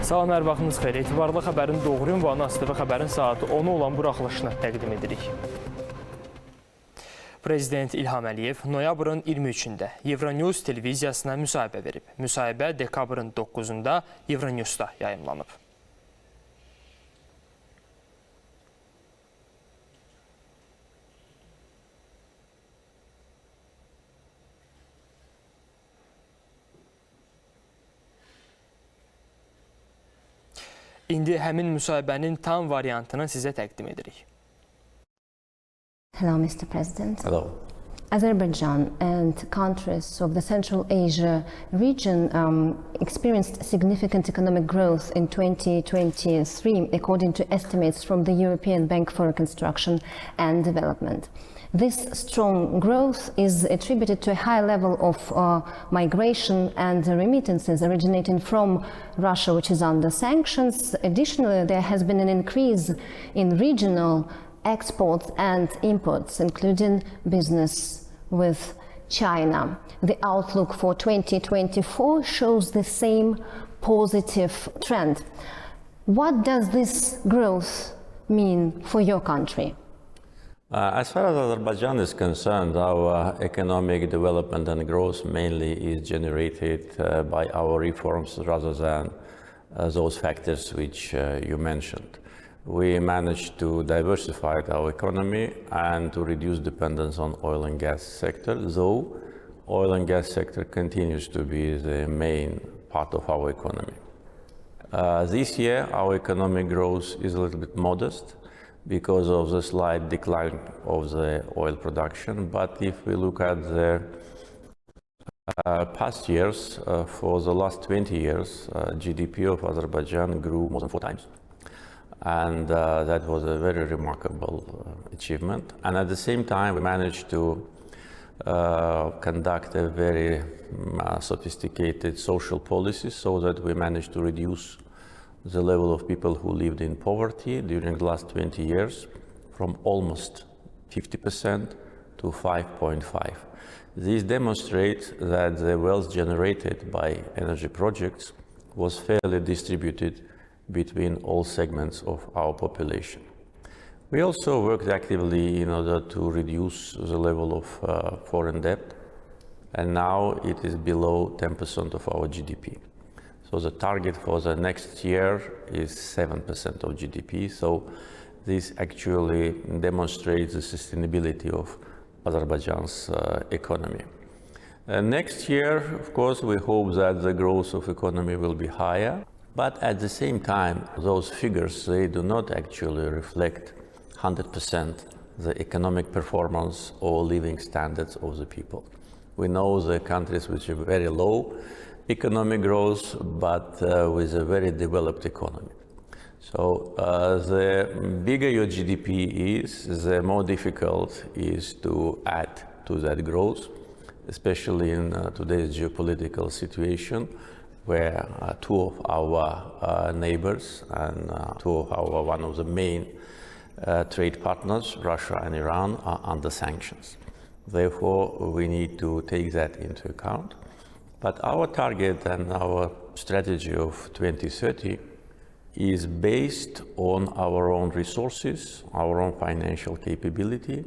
Salam, hər vaxtınız xeyir. Etibarlı xəbərin doğru ünvanı AZTV xəbərin saatı 10 olan buraxılışını təqdim edirik. Prezident İlham noyabrın 23-də Euronews televiziyasına müsahibə verib. Müsahibə dekabrın 9-da Euronewsda yayımlanıb. İndi həmin müsahibənin tam variantını sizə təqdim edirik. Hello, Mr. President. Hello. Azerbaijan and countries of the Central Asia region experienced significant economic growth in 2023, according to estimates from the European Bank for Reconstruction and Development. This strong growth is attributed to a high level of migration and remittances originating from Russia, which is under sanctions. Additionally, there has been an increase in regional exports and imports, including business with China. The outlook for 2024 shows the same positive trend. What does this growth mean for your country? As far as Azerbaijan is concerned, our economic development and growth mainly is generated by our reforms rather than those factors which you mentioned. We managed to diversify our economy and to reduce dependence on oil and gas sector, though oil and gas sector continues to be the main part of our economy. This year, our economic growth is a little bit modest because of the slight decline of the oil production. But if we look at the past years, for the last 20 years, GDP of Azerbaijan grew more than 4 times. And that was a very remarkable achievement. And at the same time, we managed to conduct a very sophisticated social policy so that we managed to reduce the level of people who lived in poverty during the last 20 years from almost 50% to 5.5%. This demonstrates that the wealth generated by energy projects was fairly distributed between all segments of our population. We also worked actively in order to reduce the level of foreign debt, and now it is below 10% of our GDP. So the target for the next year is 7% of GDP. So this actually demonstrates the sustainability of Azerbaijan's economy. Next year, of course, we hope that the growth of economy will be higher. But at the same time, those figures, they do not actually reflect 100% the economic performance or living standards of the people. We know the countries which are very low economic growth, but with a very developed economy. So the bigger your GDP is, the more difficult is to add to that growth, especially in today's geopolitical situation, where two of our neighbors and one of the main trade partners, Russia and Iran, are under sanctions. Therefore, we need to take that into account. But our target and our strategy of 2030 is based on our own resources, our own financial capability,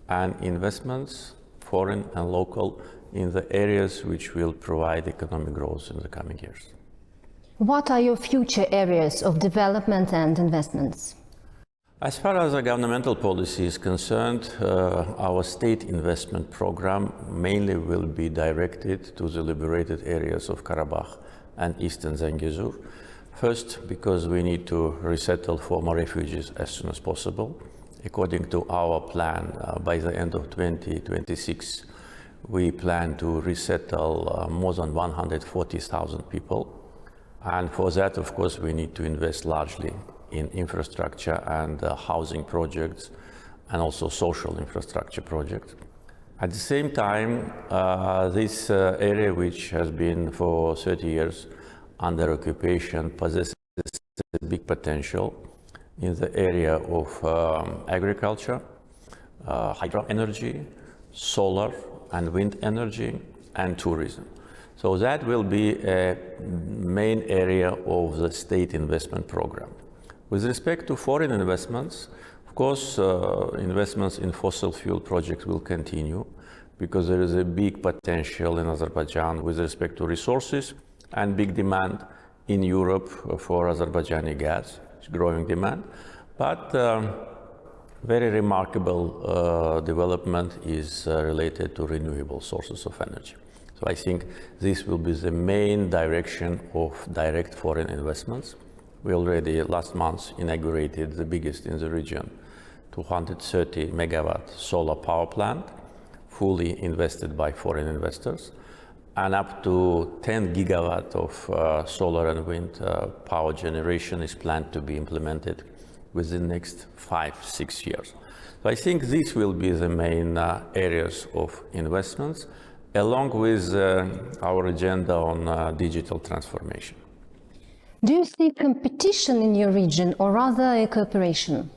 and investments, foreign and local, in the areas which will provide economic growth in the coming years. What are your future areas of development and investments? As far as the governmental policy is concerned, our state investment program mainly will be directed to the liberated areas of Karabakh and Eastern Zangezur. First, because we need to resettle former refugees as soon as possible. According to our plan, by the end of 2026, we plan to resettle more than 140,000 people. And for that, of course, we need to invest largely in infrastructure and housing projects, and also social infrastructure projects. At the same time, this area, which has been for 30 years under occupation, possesses a big potential in the area of agriculture, hydro energy, solar and wind energy, and tourism. So that will be a main area of the state investment program. With respect to foreign investments, of course, investments in fossil fuel projects will continue because there is a big potential in Azerbaijan with respect to resources and big demand in Europe for Azerbaijani gas, growing demand. But very remarkable development is related to renewable sources of energy. So I think this will be the main direction of direct foreign investments. We already last month inaugurated the biggest in the region, 230 megawatt solar power plant, fully invested by foreign investors, and up to 10 gigawatt of solar and wind power generation is planned to be implemented within the next 5-6 years. So I think these will be the main areas of investments, along with our agenda on digital transformation. Do you see competition in your region or rather a cooperation?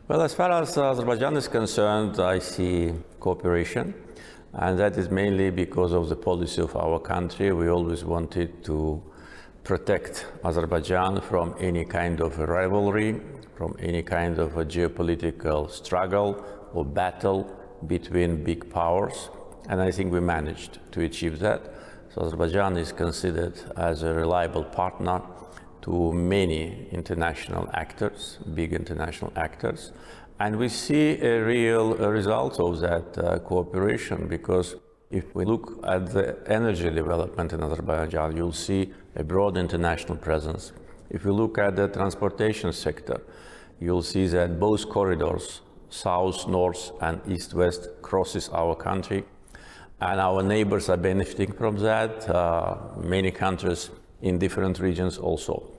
Well, as far as Azerbaijan is concerned, I see cooperation, and that is mainly because of the policy of our country. We always wanted to protect Azerbaijan from any kind of a rivalry, from any kind of a geopolitical struggle or battle between big powers, and I think we managed to achieve that. So Azerbaijan is considered as a reliable partner to many international actors, big international actors, and we see a real result of that cooperation, because if we look at the energy development in Azerbaijan, you'll see a broad international presence. If you look at the transportation sector, you'll see that both corridors, south, north, and east-west, crosses our country, and our neighbors are benefiting from that, many countries in different regions also.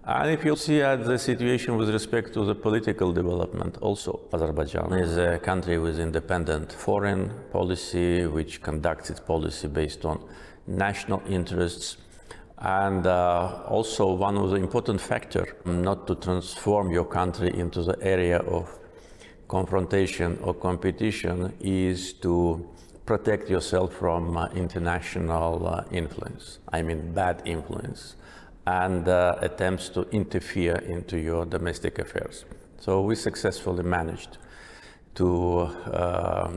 And if you see at the situation with respect to the political development also, Azerbaijan is a country with independent foreign policy, which conducts its policy based on national interests. And also one of the important factors, not to transform your country into the area of confrontation or competition, is to protect yourself from international influence, I mean bad influence, and attempts to interfere into your domestic affairs. So we successfully managed to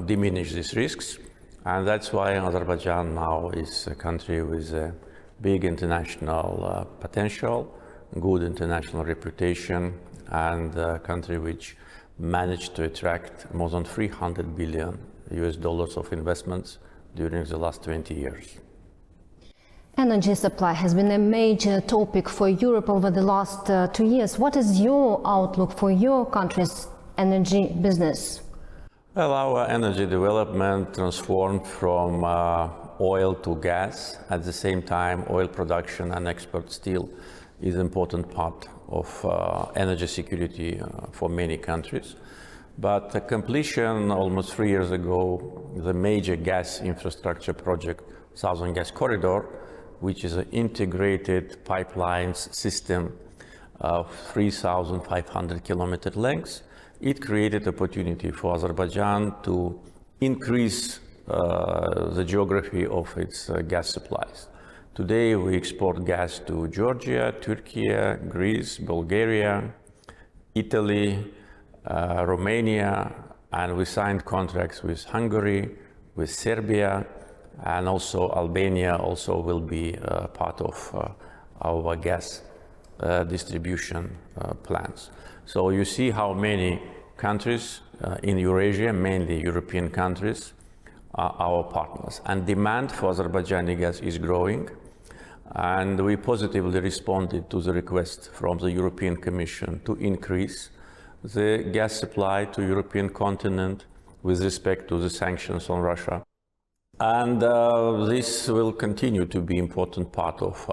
diminish these risks, and that's why Azerbaijan now is a country with a big international potential, good international reputation, and a country which managed to attract more than $300 billion of investments during the last 20 years. Energy supply has been a major topic for Europe over the last 2 years. What is your outlook for your country's energy business? Well, our energy development transformed from oil to gas. At the same time, oil production and export still is an important part of energy security for many countries. But the completion almost 3 years ago, the major gas infrastructure project, Southern Gas Corridor, which is an integrated pipelines system of 3,500 kilometer length, it created opportunity for Azerbaijan to increase the geography of its gas supplies. Today we export gas to Georgia, Turkey, Greece, Bulgaria, Italy, Romania, and we signed contracts with Hungary, with Serbia, and also Albania also will be part of our gas distribution plans. So you see how many countries in Eurasia, mainly European countries, are our partners. And demand for Azerbaijani gas is growing, and we positively responded to the request from the European Commission to increase the gas supply to European continent with respect to the sanctions on Russia. And this will continue to be an important part of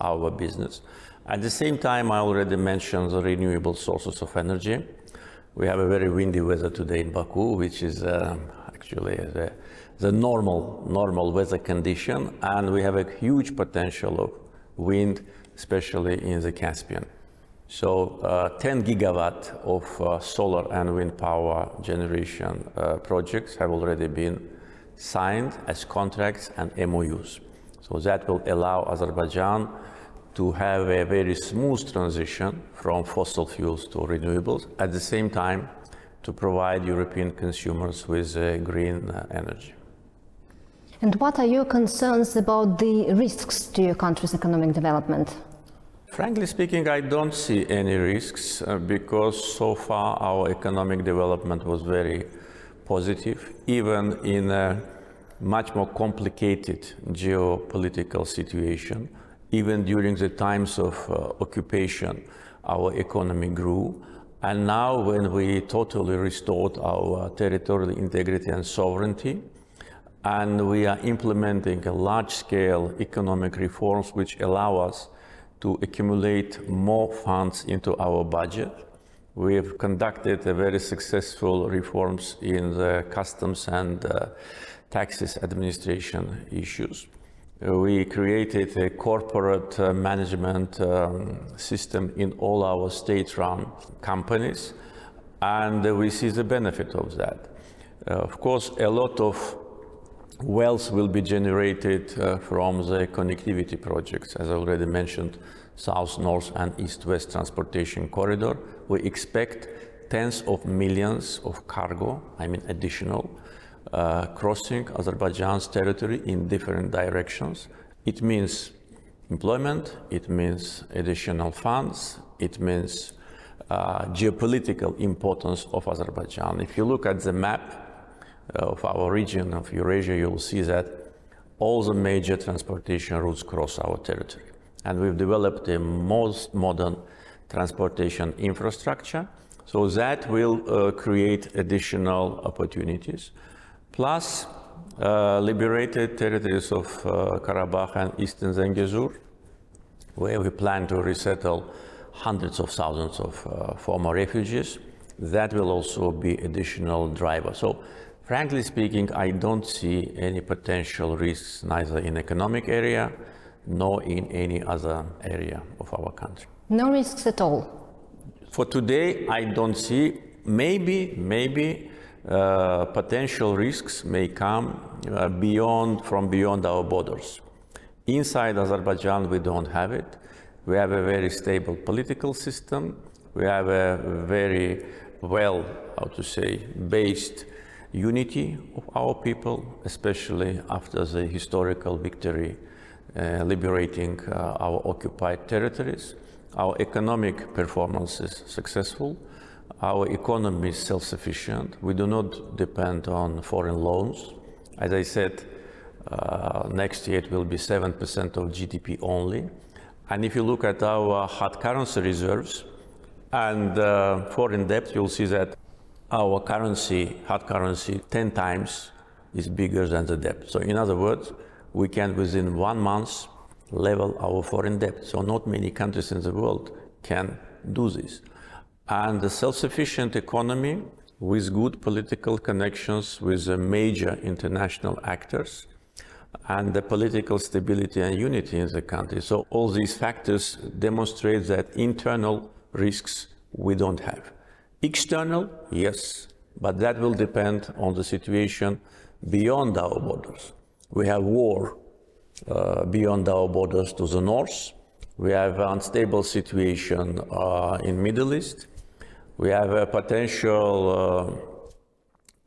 our business. At the same time, I already mentioned the renewable sources of energy. We have a very windy weather today in Baku, which is actually the normal weather condition, and we have a huge potential of wind, especially in the Caspian. So 10 gigawatt of solar and wind power generation projects have already been signed as contracts and MOUs. So that will allow Azerbaijan to have a very smooth transition from fossil fuels to renewables, at the same time to provide European consumers with green energy. And what are your concerns about the risks to your country's economic development? Frankly speaking, I don't see any risks because so far our economic development was very positive, even in a much more complicated geopolitical situation. Even during the times of occupation, our economy grew. And now when we totally restored our territorial integrity and sovereignty, and we are implementing a large-scale economic reforms which allow us to accumulate more funds into our budget. We have conducted a very successful reforms in the customs and taxes administration issues. We created a corporate management system in all our state-run companies, and we see the benefit of that. Of course, a lot of wealth will be generated from the connectivity projects, as I already mentioned, South-North and East-West transportation corridor. We expect tens of millions of cargo, additional, crossing Azerbaijan's territory in different directions. It means employment, it means additional funds, it means geopolitical importance of Azerbaijan. If you look at the map of our region of Eurasia, you'll see that all the major transportation routes cross our territory. And we've developed the most modern transportation infrastructure, so that will create additional opportunities. Plus, liberated territories of Karabakh and Eastern Zengezur, where we plan to resettle hundreds of thousands of former refugees. That will also be additional driver. So, frankly speaking, I don't see any potential risks neither in economic area nor in any other area of our country. No risks at all? For today, I don't see. Maybe potential risks may come from beyond our borders. Inside Azerbaijan, we don't have it. We have a very stable political system. We have a very based unity of our people, especially after the historical victory liberating our occupied territories. Our economic performance is successful. Our economy is self-sufficient. We do not depend on foreign loans. As I said, next year it will be 7% of GDP only. And if you look at our hard currency reserves and foreign debt, you'll see that our hard currency, 10 times is bigger than the debt. So in other words, we can within 1 month level our foreign debt. So not many countries in the world can do this. And the self-sufficient economy with good political connections with the major international actors and the political stability and unity in the country. So all these factors demonstrate that internal risks we don't have. External, yes, but that will depend on the situation beyond our borders. We have war beyond our borders to the north. We have an unstable situation in Middle East. We have potential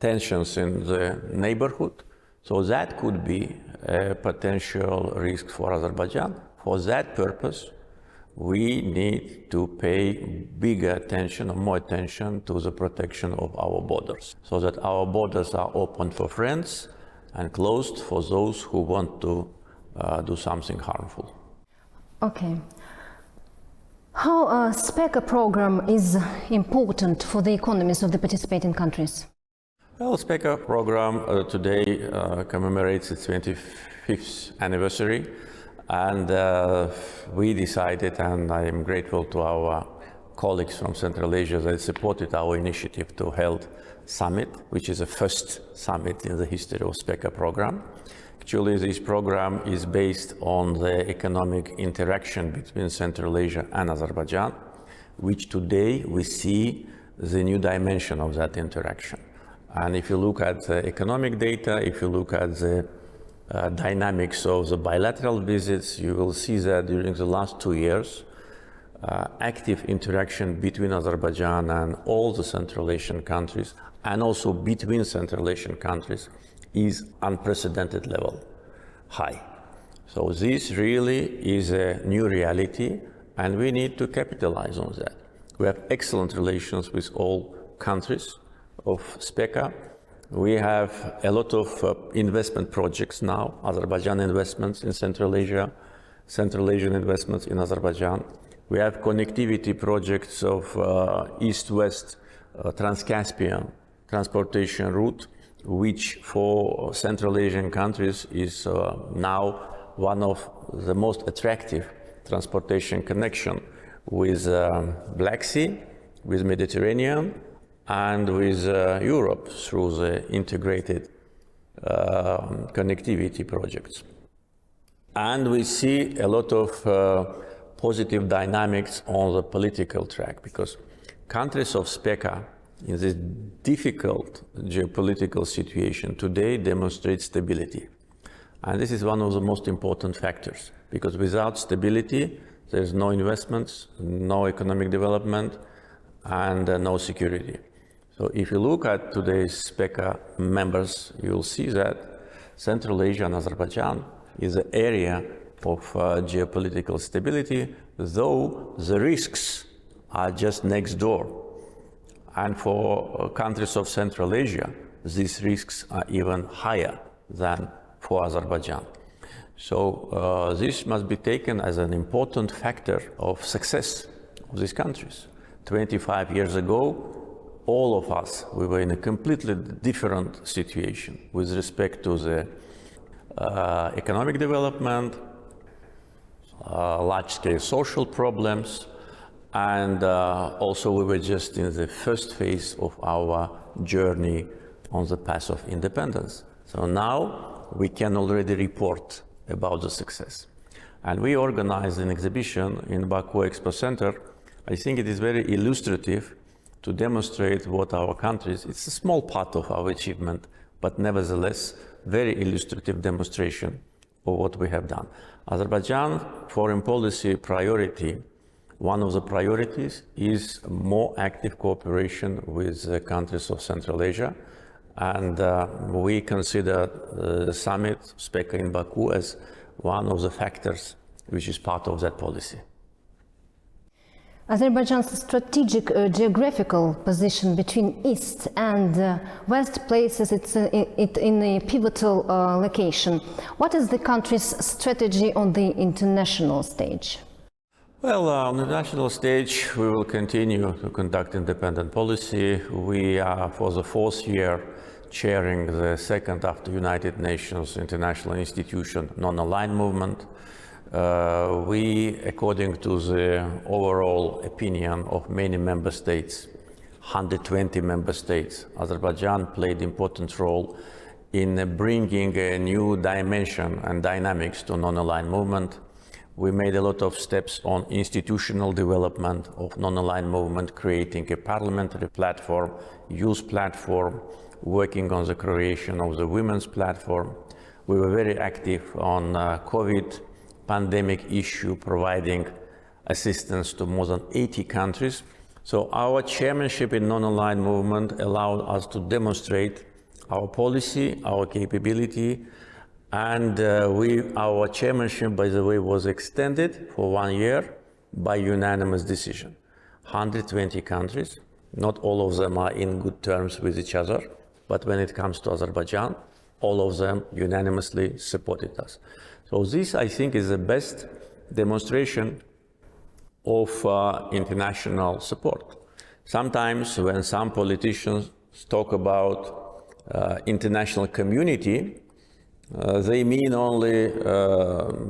tensions in the neighborhood. So that could be a potential risk for Azerbaijan. For that purpose, we need to pay bigger attention or more attention to the protection of our borders, so that our borders are open for friends and closed for those who want to do something harmful. Okay. How a SPECA program is important for the economies of the participating countries? Well, SPECA program today commemorates its 25th anniversary, and we decided, and I am grateful to our colleagues from Central Asia that supported our initiative to hold summit, which is the first summit in the history of SPECA program. Actually, this program is based on the economic interaction between Central Asia and Azerbaijan, which today we see the new dimension of that interaction. And if you look at the economic data, if you look at the dynamics of the bilateral visits, you will see that during the last 2 years, active interaction between Azerbaijan and all the Central Asian countries, and also between Central Asian countries, is unprecedented level, high. So this really is a new reality, and we need to capitalize on that. We have excellent relations with all countries of SPECA. We have a lot of investment projects now, Azerbaijan investments in Central Asia, Central Asian investments in Azerbaijan. We have connectivity projects of East-West Trans-Caspian transportation route, which for Central Asian countries is now one of the most attractive transportation connection with Black Sea, with Mediterranean, and with Europe through the integrated connectivity projects. And we see a lot of positive dynamics on the political track, because countries of SPECA in this difficult geopolitical situation today demonstrate stability. And this is one of the most important factors, because without stability, there's no investments, no economic development, and no security. So if you look at today's SPECA members, you'll see that Central Asia and Azerbaijan is an area of geopolitical stability, though the risks are just next door. And for countries of Central Asia, these risks are even higher than for Azerbaijan. So this must be taken as an important factor of success of these countries. 25 years ago, all of us, we were in a completely different situation with respect to the economic development, large-scale social problems, and also we were just in the first phase of our journey on the path of independence. So now we can already report about the success. And we organized an exhibition in Baku Expo Center. I think it is very illustrative to demonstrate what our countries, it's a small part of our achievement, but nevertheless, very illustrative demonstration of what we have done. Azerbaijan foreign policy priority, one of the priorities is more active cooperation with the countries of Central Asia. And we consider the summit, SPECA in Baku, as one of the factors which is part of that policy. Azerbaijan's strategic geographical position between East and West places it in a pivotal location. What is the country's strategy on the international stage? Well, on the national stage, we will continue to conduct independent policy. We are, for the 4th year, chairing the second after United Nations International Institution non-aligned movement. We, according to the overall opinion of many member states, 120 member states, Azerbaijan played an important role in bringing a new dimension and dynamics to non-aligned movement. We made a lot of steps on institutional development of non-aligned movement, creating a parliamentary platform, youth platform, working on the creation of the women's platform. We were very active on COVID pandemic issue, providing assistance to more than 80 countries. So our chairmanship in non-aligned movement allowed us to demonstrate our policy, our capability, and our chairmanship, by the way, was extended for 1 year by unanimous decision. 120 countries, not all of them are in good terms with each other, but when it comes to Azerbaijan, all of them unanimously supported us. So this, I think, is the best demonstration of international support. Sometimes when some politicians talk about international community, they mean only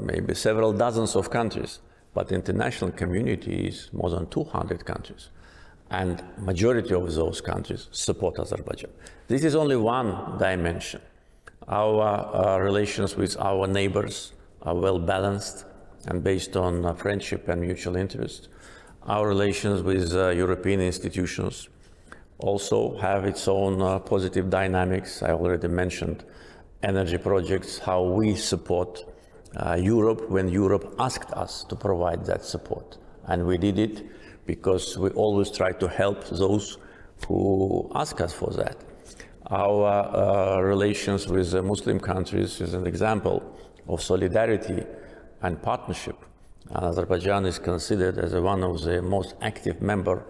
maybe several dozens of countries, but international community is more than 200 countries. And majority of those countries support Azerbaijan. This is only one dimension. Our relations with our neighbors are well balanced and based on friendship and mutual interest. Our relations with European institutions also have its own positive dynamics. I already mentioned energy projects, how we support Europe when Europe asked us to provide that support. And we did it because we always try to help those who ask us for that. Our relations with the Muslim countries is an example of solidarity and partnership. And Azerbaijan is considered as one of the most active members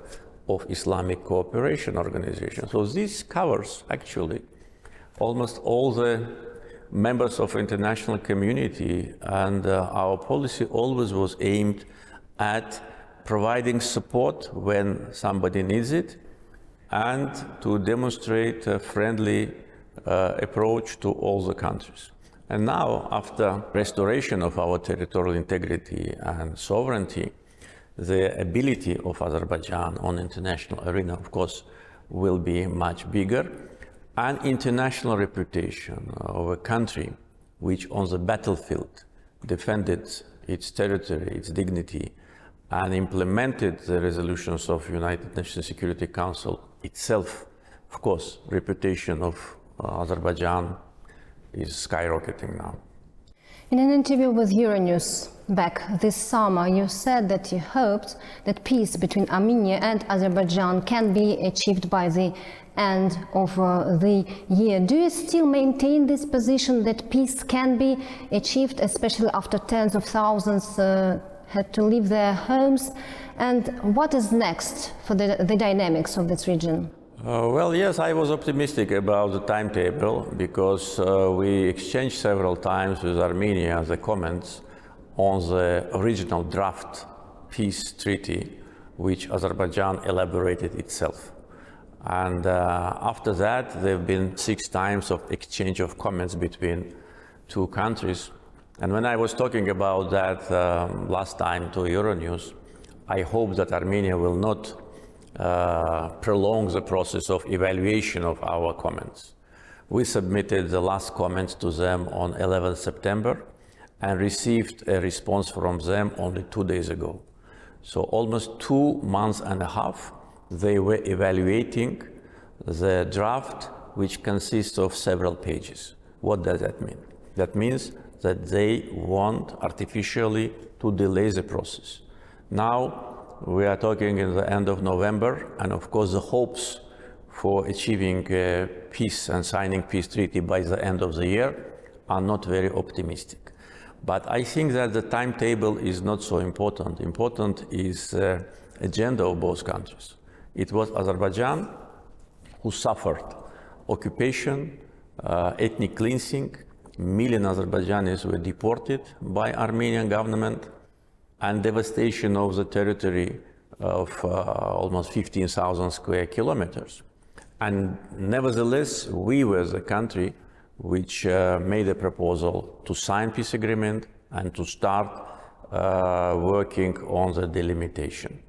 of Islamic cooperation organizations. So this covers actually almost all the members of international community, and our policy always was aimed at providing support when somebody needs it and to demonstrate a friendly approach to all the countries. And now, after restoration of our territorial integrity and sovereignty, the ability of Azerbaijan on international arena, of course, will be much bigger. And international reputation of a country which on the battlefield defended its territory, its dignity, and implemented the resolutions of United Nations Security Council itself, of course, reputation of Azerbaijan is skyrocketing now. In an interview with Euronews back this summer, you said that you hoped that peace between Armenia and Azerbaijan can be achieved by the end of the year. Do you still maintain this position that peace can be achieved, especially after tens of thousands had to leave their homes? And what is next for the dynamics of this region? Well, yes, I was optimistic about the timetable because we exchanged several times with Armenia the comments on the original draft peace treaty, which Azerbaijan elaborated itself. And after that, there have been 6 times of exchange of comments between two countries. And when I was talking about that last time to Euronews, I hope that Armenia will not prolong the process of evaluation of our comments. We submitted the last comments to them on 11 September and received a response from them only 2 days ago. So almost 2.5 months they were evaluating the draft, which consists of several pages. What does that mean? That means that they want artificially to delay the process. Now, we are talking in the end of November, and of course the hopes for achieving peace and signing peace treaty by the end of the year are not very optimistic. But I think that the timetable is not so important. Important is the agenda of both countries. It was Azerbaijan who suffered occupation, ethnic cleansing. Millions of Azerbaijanis were deported by Armenian government, and devastation of the territory of almost 15,000 square kilometers. And nevertheless, we were the country which made a proposal to sign peace agreement and to start working on the delimitation.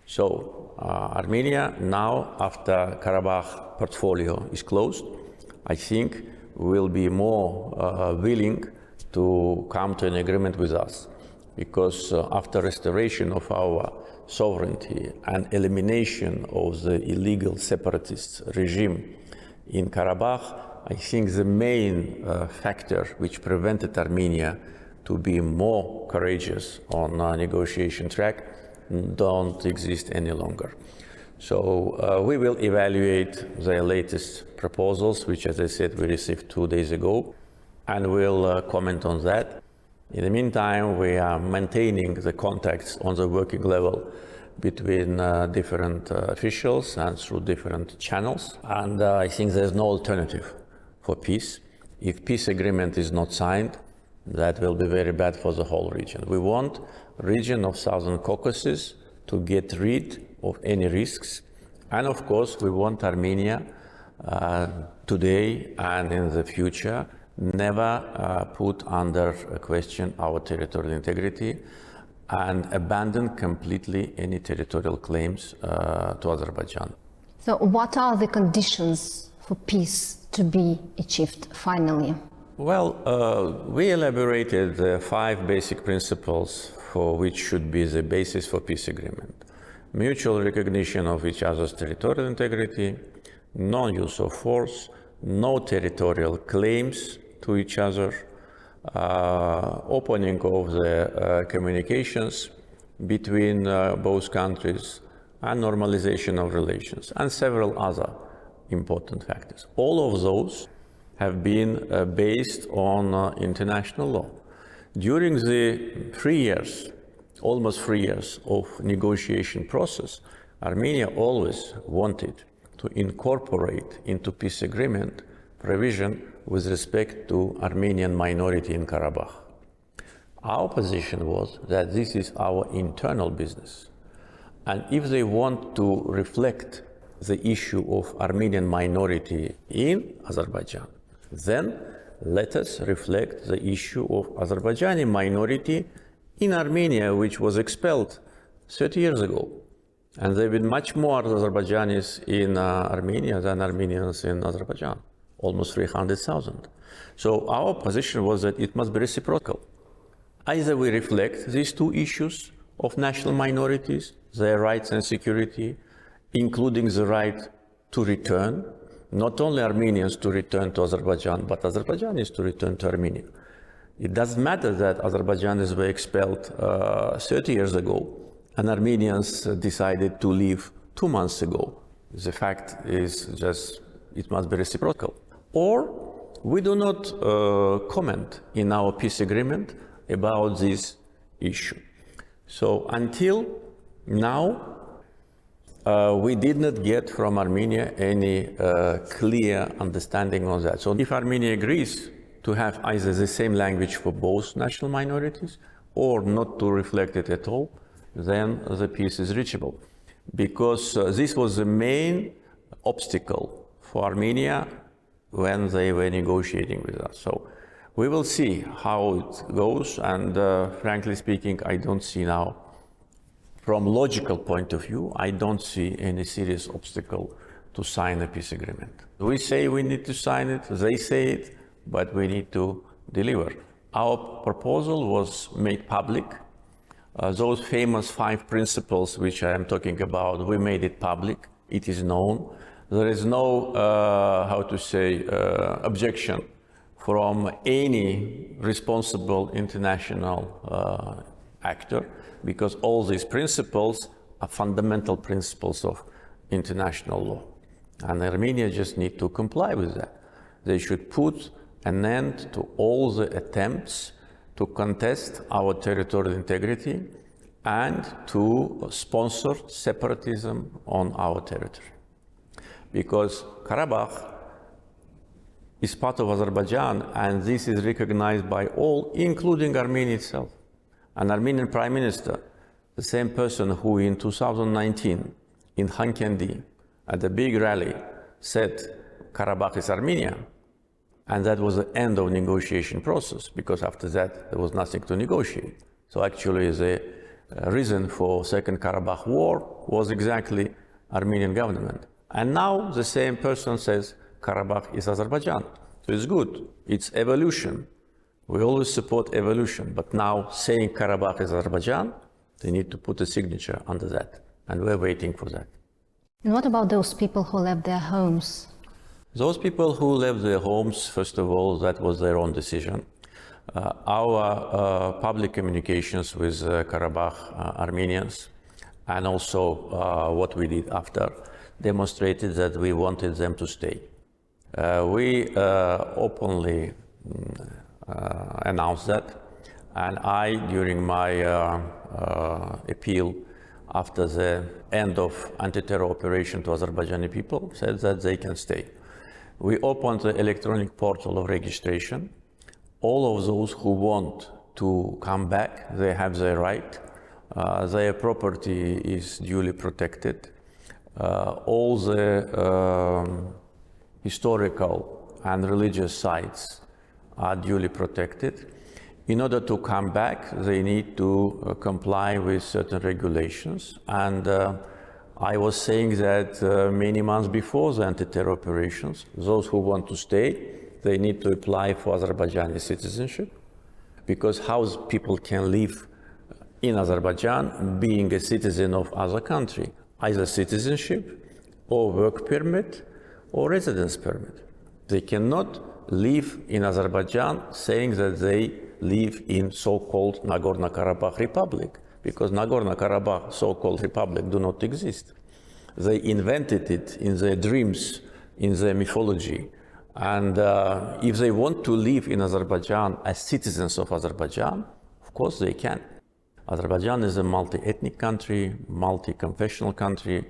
So Armenia now, after Karabakh portfolio is closed, I think will be more willing to come to an agreement with us. Because after restoration of our sovereignty and elimination of the illegal separatist regime in Karabakh, I think the main factor which prevented Armenia to be more courageous on a negotiation track don't exist any longer. So we will evaluate the latest proposals, which, as I said, we received 2 days ago, and we'll comment on that. In the meantime, we are maintaining the contacts on the working level between different officials and through different channels. And I think there's no alternative for peace. If peace agreement is not signed, that will be very bad for the whole region. We want region of Southern Caucasus to get rid of any risks. And of course, we want Armenia today and in the future never put under question our territorial integrity and abandon completely any territorial claims to Azerbaijan. So what are the conditions for peace to be achieved finally? Well, we elaborated 5 basic principles for which should be the basis for peace agreement. Mutual recognition of each other's territorial integrity, non-use of force, no territorial claims to each other, opening of the communications between both countries, and normalization of relations, and several other important factors. All of those have been based on international law. During the 3 years, almost 3 years of negotiation process, Armenia always wanted to incorporate into peace agreement provision with respect to Armenian minority in Karabakh. Our position was that this is our internal business. And if they want to reflect the issue of Armenian minority in Azerbaijan, then let us reflect the issue of Azerbaijani minority in Armenia, which was expelled 30 years ago. And there have been much more Azerbaijanis in Armenia than Armenians in Azerbaijan, almost 300,000. So our position was that it must be reciprocal. Either we reflect these two issues of national minorities, their rights and security, including the right to return, not only Armenians to return to Azerbaijan, but Azerbaijanis to return to Armenia. It doesn't matter that Azerbaijanis were expelled 30 years ago and Armenians decided to leave 2 months ago. The fact is just it must be reciprocal. Or we do not comment in our peace agreement about this issue. So until now, we did not get from Armenia any clear understanding on that. So if Armenia agrees to have either the same language for both national minorities or not to reflect it at all, then the peace is reachable. Because this was the main obstacle for Armenia when they were negotiating with us. So we will see how it goes, and frankly speaking, I don't see now, from logical point of view, I don't see any serious obstacle to sign a peace agreement. We say we need to sign it, they say it, but we need to deliver. Our proposal was made public. Those famous 5 principles which I am talking about, we made it public. It is known. There is no, objection from any responsible international actor, because all these principles are fundamental principles of international law. And Armenia just need to comply with that. They should put an end to all the attempts to contest our territorial integrity and to sponsor separatism on our territory. Because Karabakh is part of Azerbaijan, and this is recognized by all, including Armenia itself. An Armenian Prime Minister, the same person who in 2019 in Hankendi at the big rally said Karabakh is Armenia, and that was the end of negotiation process, because after that there was nothing to negotiate. So actually the reason for Second Karabakh War was exactly Armenian government. And now the same person says Karabakh is Azerbaijan. So it's good, it's evolution. We always support evolution, but now saying Karabakh is Azerbaijan, they need to put a signature under that, and we're waiting for that. And what about those people who left their homes? Those people who left their homes, first of all, that was their own decision. Our public communications with Karabakh Armenians, and also what we did after, demonstrated that we wanted them to stay. We openly announced that, and I, during my appeal after the end of anti-terror operation to Azerbaijani people, said that they can stay. We opened the electronic portal of registration. All of those who want to come back, they have their right. Their property is duly protected. All the historical and religious sites are duly protected. In order to come back, they need to comply with certain regulations. And I was saying that many months before the anti-terror operations, those who want to stay, they need to apply for Azerbaijani citizenship, because how people can live in Azerbaijan being a citizen of other country, either citizenship or work permit or residence permit. They cannot live in Azerbaijan saying that they live in so-called Nagorno-Karabakh Republic, because Nagorno-Karabakh so-called republic do not exist. They invented it in their dreams, in their mythology. And if they want to live in Azerbaijan as citizens of Azerbaijan, of course they can. Azerbaijan is a multi-ethnic country, multi-confessional country.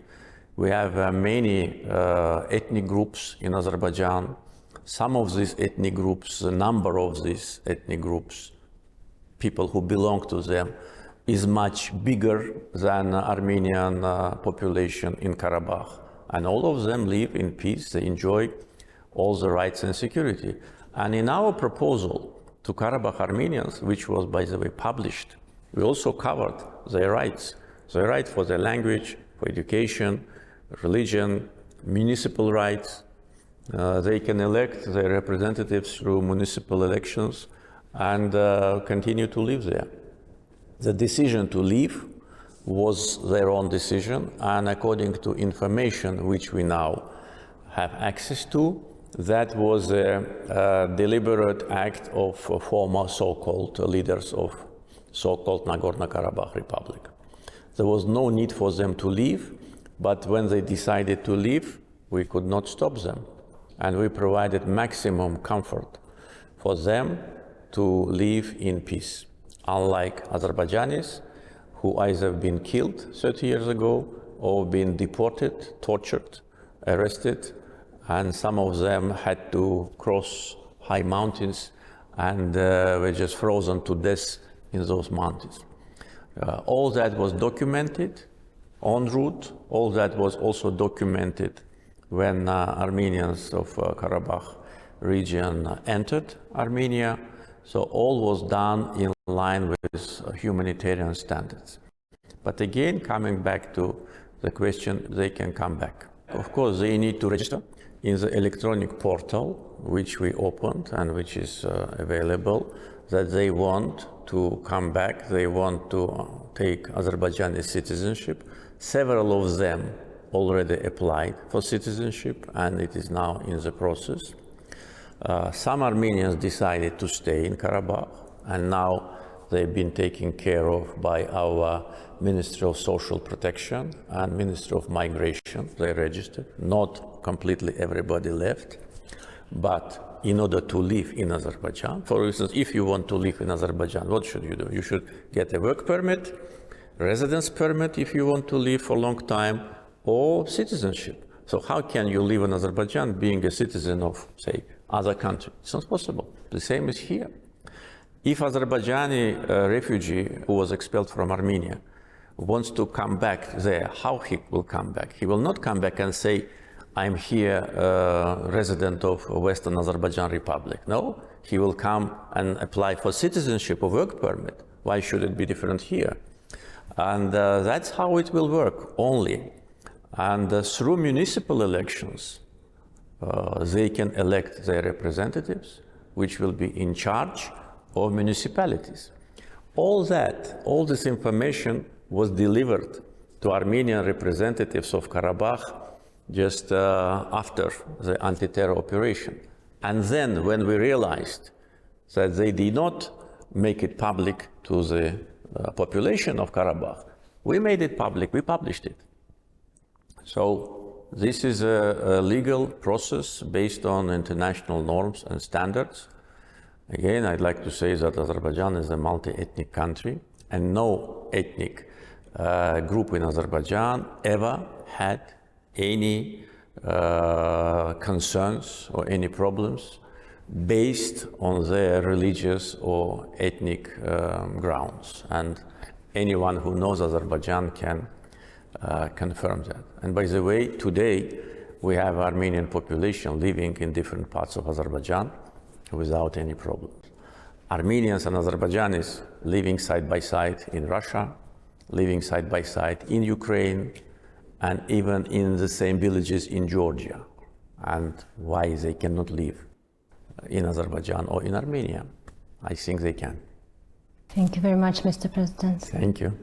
We have many ethnic groups in Azerbaijan. Some of these ethnic groups, the number of these ethnic groups, people who belong to them, is much bigger than Armenian population in Karabakh. And all of them live in peace, they enjoy all the rights and security. And in our proposal to Karabakh Armenians, which was, by the way, published, we also covered their rights for their language, for education, religion, municipal rights. They can elect their representatives through municipal elections and continue to live there. The decision to leave was their own decision, and according to information which we now have access to, that was a deliberate act of former so-called leaders of so-called Nagorno-Karabakh Republic. There was no need for them to leave, but when they decided to leave, we could not stop them. And we provided maximum comfort for them to live in peace. Unlike Azerbaijanis, who either been killed 30 years ago or been deported, tortured, arrested, and some of them had to cross high mountains and were just frozen to death in those mountains. All that was documented en route. All that was also documented when Armenians of Karabakh region entered Armenia. So all was done in line with humanitarian standards. But again, coming back to the question, they can come back. Of course, they need to register in the electronic portal, which we opened and which is available, that they want to come back, they want to take Azerbaijani citizenship. Several of them already applied for citizenship, and it is now in the process. Some Armenians decided to stay in Karabakh, and now they've been taken care of by our Ministry of Social Protection and Ministry of Migration. They registered. Not completely everybody left, but in order to live in Azerbaijan, for instance, if you want to live in Azerbaijan, what should you do? You should get a work permit, residence permit if you want to live for a long time, or citizenship. So how can you live in Azerbaijan being a citizen of, say, other country? It's not possible. The same is here. If Azerbaijani refugee who was expelled from Armenia wants to come back there, how he will come back? He will not come back and say, I'm here resident of Western Azerbaijan Republic. No, he will come and apply for citizenship or work permit. Why should it be different here? And that's how it will work only. And through municipal elections, they can elect their representatives, which will be in charge of municipalities. All this information was delivered to Armenian representatives of Karabakh just after the anti-terror operation. And then when we realized that they did not make it public to the population of Karabakh, we made it public, we published it. So this is a legal process based on international norms and standards. Again, I'd like to say that Azerbaijan is a multi-ethnic country, and no ethnic group in Azerbaijan ever had any concerns or any problems based on their religious or ethnic grounds. And anyone who knows Azerbaijan can confirm that. And by the way, today we have Armenian population living in different parts of Azerbaijan without any problems. Armenians and Azerbaijanis living side by side in Russia, living side by side in Ukraine, and even in the same villages in Georgia. And why they cannot live in Azerbaijan or in Armenia? I think they can. Thank you very much, Mr. President. Thank you.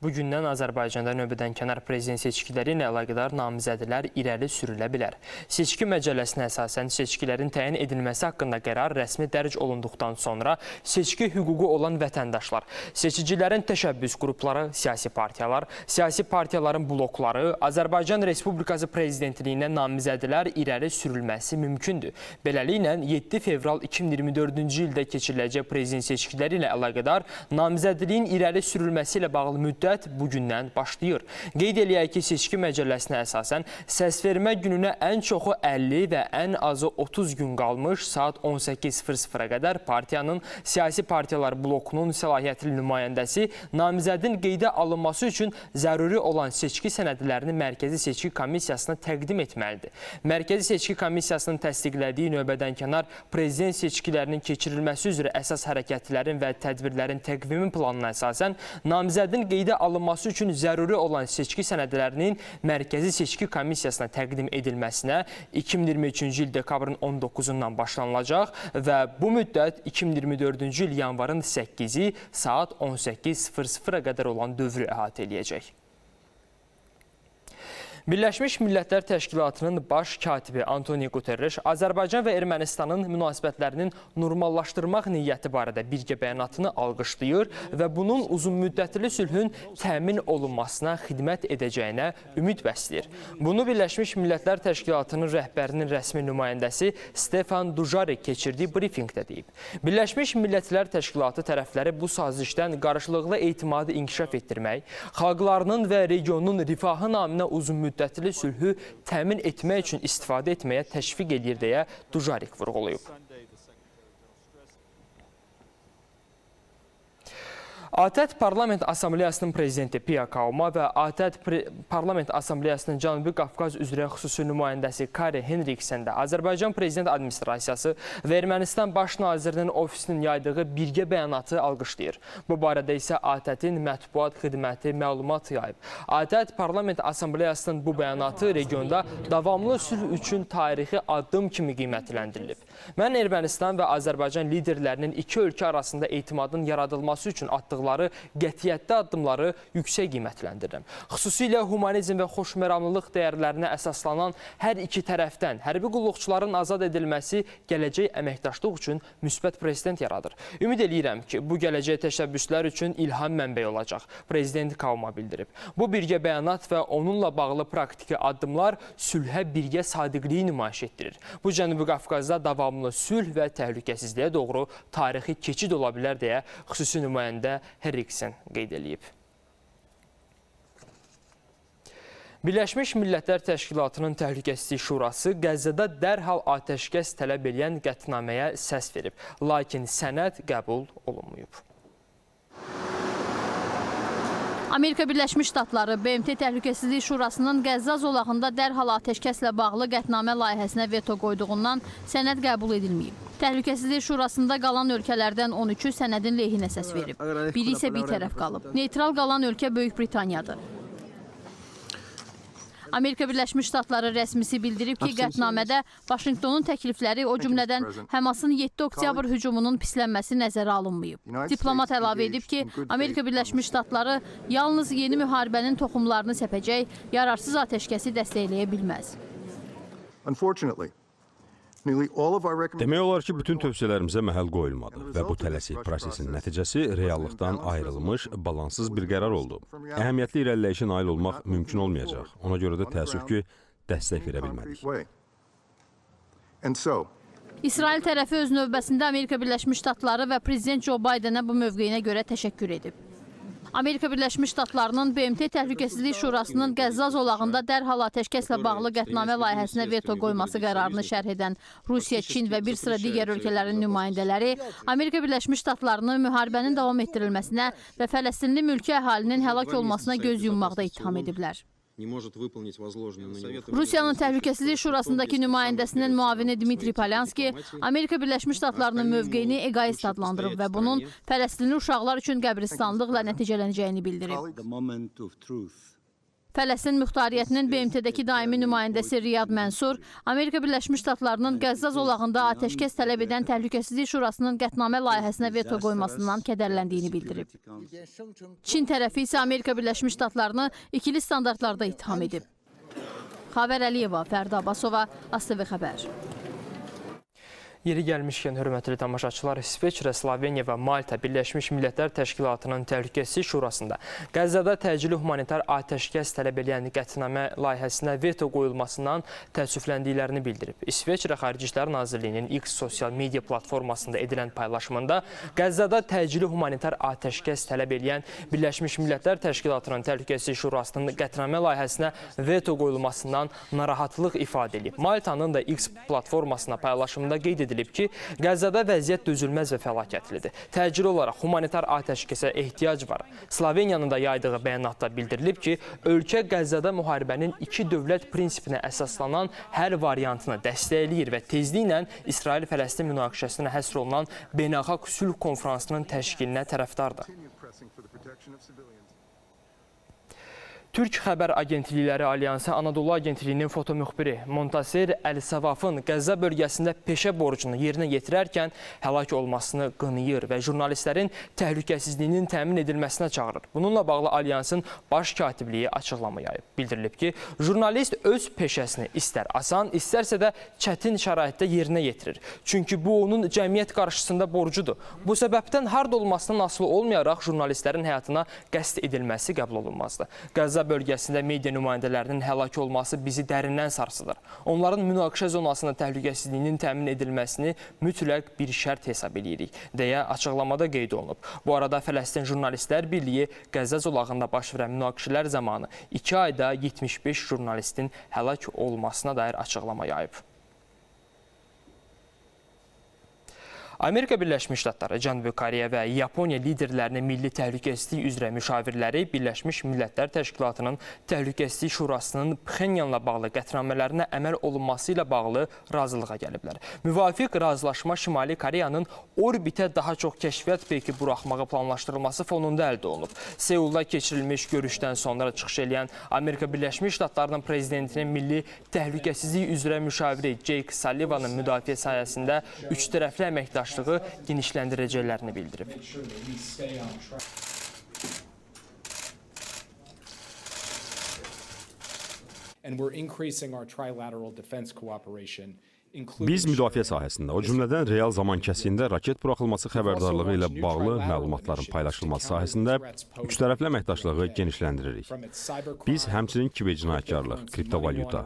Bugündən Azərbaycanda növbədənkənar prezident seçkiləri ilə əlaqədar namizədlər irəli sürülə bilər. Seçki məcəlləsinə əsasən seçkilərin təyin edilməsi haqqında qərar rəsmi dərc olunduqdan sonra seçki hüququ olan vətəndaşlar, seçicilərin təşəbbüs qrupları, siyasi partiyaların blokları, Azərbaycan Respublikası prezidentliyinə namizədlər irəli sürülməsi mümkündür. Beləliklə, 7 fevral 2024-cü ildə keçiriləcək prezident seçkiləri ilə əlaqədar namizədliyin irəli sürülməsi ilə bağlı müddət bugündən başlayır. Qeyd eləyək ki, seçki məcəlləsinə əsasən səsvermə gününə ən çoxu 50 və ən azı 30 gün qalmış saat 18:00-a qədər partiyanın, siyasi partiyalar blokunun səlahiyyətli nümayəndəsi namizədin qeydə alınması üçün zəruri olan seçki sənədlərini Mərkəzi Seçki Komissiyasına təqdim etməlidir. Mərkəzi Seçki Komissiyasının təsdiqlədiyi növbədənkənar prezident seçkilərinin keçirilməsi üzrə əsas hərəkətlərin və tədbirlərin təqvimi planına əsasən namizədin qeydə alınması üçün zəruri olan seçki sənədlərinin Mərkəzi Seçki Komissiyasına təqdim edilməsinə 2023-cü il dekabrın 19-undan başlanılacaq və bu müddət 2024-cü il yanvarın 8-i saat 18:00-a qədər olan dövrü əhatə eləyəcək. Birləşmiş Millətlər Təşkilatının baş katibi Antoni Quterreş Azərbaycan və Ermənistanın münasibətlərinin normallaşdırmaq niyyəti barədə birgə bəyanatını alqışlayır və bunun uzunmüddətli sülhün təmin olunmasına xidmət edəcəyinə ümid bəsləyir. Bunu Birləşmiş Millətlər Təşkilatının rəhbərinin rəsmi nümayəndəsi Stefan Dujarric keçirdiyi brifinqdə deyib. Birləşmiş Millətlər Təşkilatı tərəfləri bu sazişdən qarşılıqlı etimadı inkişaf etdirmək, xalqlarının və regionun rifahı naminə uzunmüddətli sülhü təmin etmək üçün istifadə etməyə təşviq edir deyə Dujarric vurğulayıb. ATƏT Parlament Assambleyasının prezidenti Pia Kauma və ATƏT Parlament Assambleyasının Cənubi Qafqaz üzrə xüsusi nümayəndəsi Kari Henriksen də Azərbaycan Prezident Administrasiyası və Ermənistan Baş Nazirinin ofisinin yaydığı birgə bəyanatı alqışlayır. Bu barədə isə ATƏT-in mətbuat xidməti məlumat yayıb. ATƏT Parlament Assambleyasının bu bəyanatı regionda davamlı sülh üçün tarixi addım kimi qiymətləndirilib. Mən Ermənistan və Azərbaycan liderlərinin iki ölkə arasında etimadın yaradılması üçün atdıqları qətiyyətli addımları yüksək qiymətləndirirəm. Xüsusilə humanizm və xoşməramlılıq dəyərlərinə əsaslanan hər iki tərəfdən hərbi qulluqçuların azad edilməsi gələcək əməkdaşlıq üçün müsbət prezident yaradır. Ümid eləyirəm ki, bu gələcək təşəbbüslər üçün ilham mənbəyi olacaq, Prezident Kauma bildirib. Bu birgə bəyanat və onunla bağlı praktiki addımlar sülhə birgə sadiqliyi nümayiş etdirir. Bu Cənubi Qafqazda davamlı sülh və təhlükəsizliyə doğru tarixi keçid ola bilər deyə xüsusi nümayəndə Henriksen qeyd edib. Birləşmiş Millətlər Təşkilatının Təhlükəsizlik Şurası Qəzzada dərhal atəşkəs tələb edən qətnaməyə səs verib, lakin sənəd qəbul olunmayıb. Amerika Birləşmiş Ştatları BMT Təhlükəsizlik Şurasının Qəzza zolağında dərhal atəşkəslə bağlı qətnamə layihəsinə veto qoyduğundan sənəd qəbul edilməyib. Təhlükəsizlik Şurasında qalan ölkələrdən 13-ü sənədin lehinə səs verib. Biri isə bir tərəf qalıb. Neytral qalan ölkə Böyük Britaniyadır. Amerika Birləşmiş Ştatları rəsmisi bildirib ki, qətnamədə Vaşinqtonun təklifləri, o cümlədən Həmasın 7 oktyabr hücumunun pislənməsi nəzərə alınmayıb. Diplomat əlavə edib ki, Amerika Birləşmiş Ştatları yalnız yeni müharibənin toxumlarını səpəcək, yararsız atəşkəsi dəstəkləyə bilməz. Demək olar ki, bütün tövsiyələrimizə məhəl qoyulmadı və bu tələsik prosesin nəticəsi reallıqdan ayrılmış, balansız bir qərar oldu. Əhəmiyyətli irəliləyişə nail olmaq mümkün olmayacaq. Ona görə də təəssüf ki, dəstək verə bilmədik. İsrail tərəfi öz növbəsində Amerika Birləşmiş Ştatları və Prezident Joe Bidenə bu mövqeyinə görə təşəkkür edib. Amerika Birləşmiş Ştatlarının BMT Təhlükəsizlik Şurasının Qəzza zolağında dərhal atəşkəslə bağlı qətnamə layihəsinə veto qoyması qərarını şərh edən Rusiya, Çin və bir sıra digər ölkələrin nümayəndələri Amerika Birləşmiş Ştatlarını müharibənin davam etdirilməsinə və Fələstinli mülki əhalinin həlak olmasına göz yummaqda ittiham ediblər. Rusiyanın Təhlükəsizlik Şurasındakı nümayəndəsinin müavini Dmitri Polyanski Amerika Birləşmiş Ştatlarının mövqeyini egoist adlandırıb və bunun Fələstinli uşaqlar üçün qəbristanlıqla nəticələnəcəyini bildirib. Fələstin Muxtariyyətinin BMT-dəki daimi nümayəndəsi Riyad Mənsur, Amerika Birləşmiş Ştatlarının Qəzza zolağında atəşkəs tələb edən Təhlükəsizlik Şurasının qətnamə layihəsinə veto qoymasından kədərləndiyini bildirib. Çin tərəfi isə Amerika Birləşmiş Ştatlarını ikili standartlarda ittiham edib. Xavər Əliyeva, Fərdi Abbasova, AZTV XƏBƏR. Yeri gəlmişkən, hörmətli tamaşaçılar, İsveçrə, Sloveniya və Malta Birləşmiş Millətlər Təşkilatının Təhlükəsizlik Şurasında Qəzzada təcili humanitar atəşkəs tələb edən qətnamə layihəsinə veto qoyulmasından təəssüfləndiklərini bildirib. İsveçrə Xarici İşlər Nazirliyinin X sosial media platformasında edilən paylaşımında Qəzzada təcili humanitar atəşkəs tələb edən Birləşmiş Millətlər Təşkilatının Təhlükəsizlik Şurasının qətnamə layihəsinə veto qoyulmasından narahatlıq ifadə edib. Maltanın da X platformasına paylaşımında qeyd edilib ki, Qəzzada vəziyyət dözülməz və fəlakətlidir. Təcili olaraq humanitar atəşkəsə ehtiyac var. Sloveniyanın da yaydığı bəyanatda bildirilib ki, ölkə Qəzzada müharibənin iki dövlət prinsipinə əsaslanan hər variantını dəstəkləyir və tezliklə İsrail-Fələstin münaqişəsinə həsr olunan beynəlxalq sülh konfransının təşkilinə tərəfdardır. Türk Xəbər Agentlikləri Alyansı Anadolu Agentliyinin fotomüxbiri Montaser Əl-Savafın Qəzza bölgəsində peşə borcunu yerinə yetirərkən həlak olmasını qınayır və jurnalistlərin təhlükəsizliyinin təmin edilməsinə çağırır. Bununla bağlı Alyansın baş katibliyi açıqlama yayıb. Bildirilib ki, jurnalist öz peşəsini istər asan, istərsə də çətin şəraitdə yerinə yetirir. Çünki bu onun cəmiyyət qarşısında borcudur. Bu səbəbdən harda olmasından asılı olmayaraq jurnalistlərin həyatına qəsd edilməsi qəbul olunmazdır. Qəzza bölgəsində media nümayəndələrinin həlak olması bizi dərindən sarsıdır. Onların münaqişə zonasında təhlükəsizliyinin təmin edilməsini mütləq bir şərt hesab edirik, deyə açıqlamada qeyd olunub. Bu arada Fələstin Jurnalistlər Birliyi Qəzza zolağında baş verən münaqişələr zamanı 2 ayda 75 jurnalistin həlak olmasına dair açıqlama yayıb. Amerika Birləşmiş Ştatları, Cənubi Koreya və Yaponiya liderlərinin milli təhlükəsizlik üzrə müşavirləri Birləşmiş Millətlər Təşkilatının Təhlükəsizlik Şurasının Pxenyanla bağlı qətnamələrinə əməl olunması ilə bağlı razılığa gəliblər. Müvafiq razılaşma Şimali Koreyanın orbitə daha çox kəşfiyyat peyki buraxmağı planlaşdırılması fonunda əldə olunub. Seulda keçirilmiş görüşdən sonra çıxış edən Amerika Birləşmiş Ştatlarının prezidentinin milli təhlükəsizlik üzrə müşaviri Jake Sullivanın müdafiə sayəsində üç tərəfli əməkdaşlığı genişləndirəcəklərini bildirib. And we're increasing our trilateral defense cooperation. Biz müdafiə sahəsində, o cümlədən real zaman kəsiyində raket buraxılması xəbərdarlığı ilə bağlı məlumatların paylaşılması sahəsində üçtərəfli əməkdaşlığı genişləndiririk. Biz həmçinin kibercinayətkarlıq, kriptovalyuta,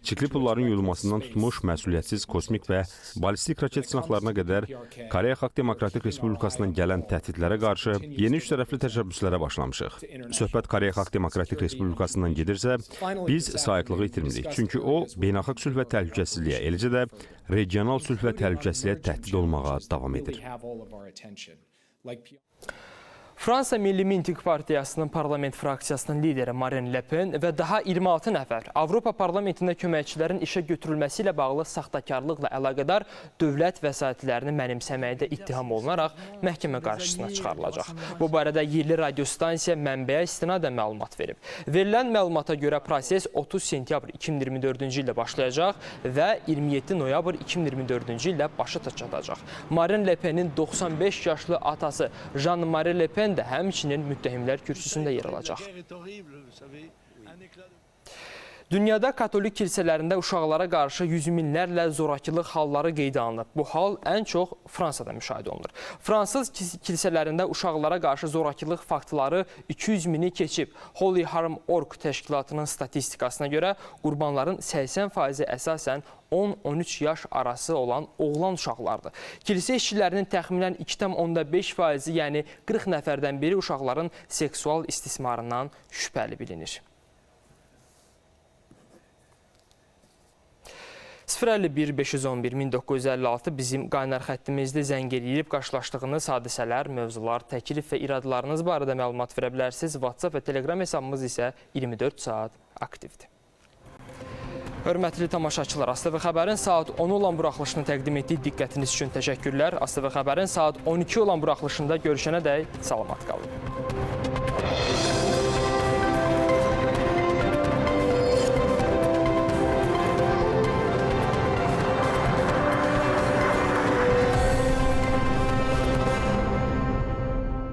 çirkli pulların yuyulmasından tutmuş məsuliyyətsiz kosmik və balistik raket sınaqlarına qədər Koreya Xalq Demokratik Respublikasından gələn təhdidlərə qarşı yeni üçtərəfli təşəbbüslərə başlamışıq. Söhbət Koreya Xalq Demokratik Respublikasından gedirsə, biz sayıqlığı itirmirik. Çünki o, beynəlxalq sülh və təhlükəsizliyə, eləcə də regional sülh və təhlükəsizliyə təhdid olmağa davam edir. Fransa Milli Mintiq Partiyasının parlament fraksiyasının lideri Marine Le Pen və daha 26 nəfər Avropa parlamentində köməkçilərin işə götürülməsi ilə bağlı saxtakarlıqla əlaqədar dövlət vəsaitlərini mənimsəməkdə ittiham olunaraq məhkəmə qarşısına çıxarılacaq. Bu barədə yerli radiostansiya mənbəyə istinadən məlumat verib. Verilən məlumata görə proses 30 sentyabr 2024-cü ildə başlayacaq və 27 noyabr 2024-cü ildə başa çatacaq. Marine Le Penin 95 yaşlı atası Jean-Marie Le Pen də həmçinin müttəhimlər kürsüsündə yer alacaq. Dünyada katolik kilsələrində uşaqlara qarşı yüz minlərlə zorakılıq halları qeydə alınıb. Bu hal ən çox Fransada müşahidə olunur. Fransız kilsələrində uşaqlara qarşı zorakılıq faktları 200 mini keçib. Holy Harm.org təşkilatının statistikasına görə qurbanların 80%-i əsasən 10-13 yaş arası olan oğlan uşaqlardır. Kilsə işçilərinin təxminən 2,5%-i, yəni 40 nəfərdən biri uşaqların seksual istismarından şübhəli bilinir. 051-511-1956 bizim qaynar xəttimizdə zəng edib qarşılaşdığınız hadisələr, mövzular, təklif və iradlarınız barədə məlumat verə bilərsiniz. WhatsApp və Telegram hesabımız isə 24 saat aktivdir. Hörmətli tamaşaçılar, AZTV XƏBƏRin saat 10 olan buraxılışını təqdim etdik. Diqqətiniz üçün təşəkkürlər. AZTV XƏBƏRin saat 12 olan buraxılışında görüşənə dək salamat qalın.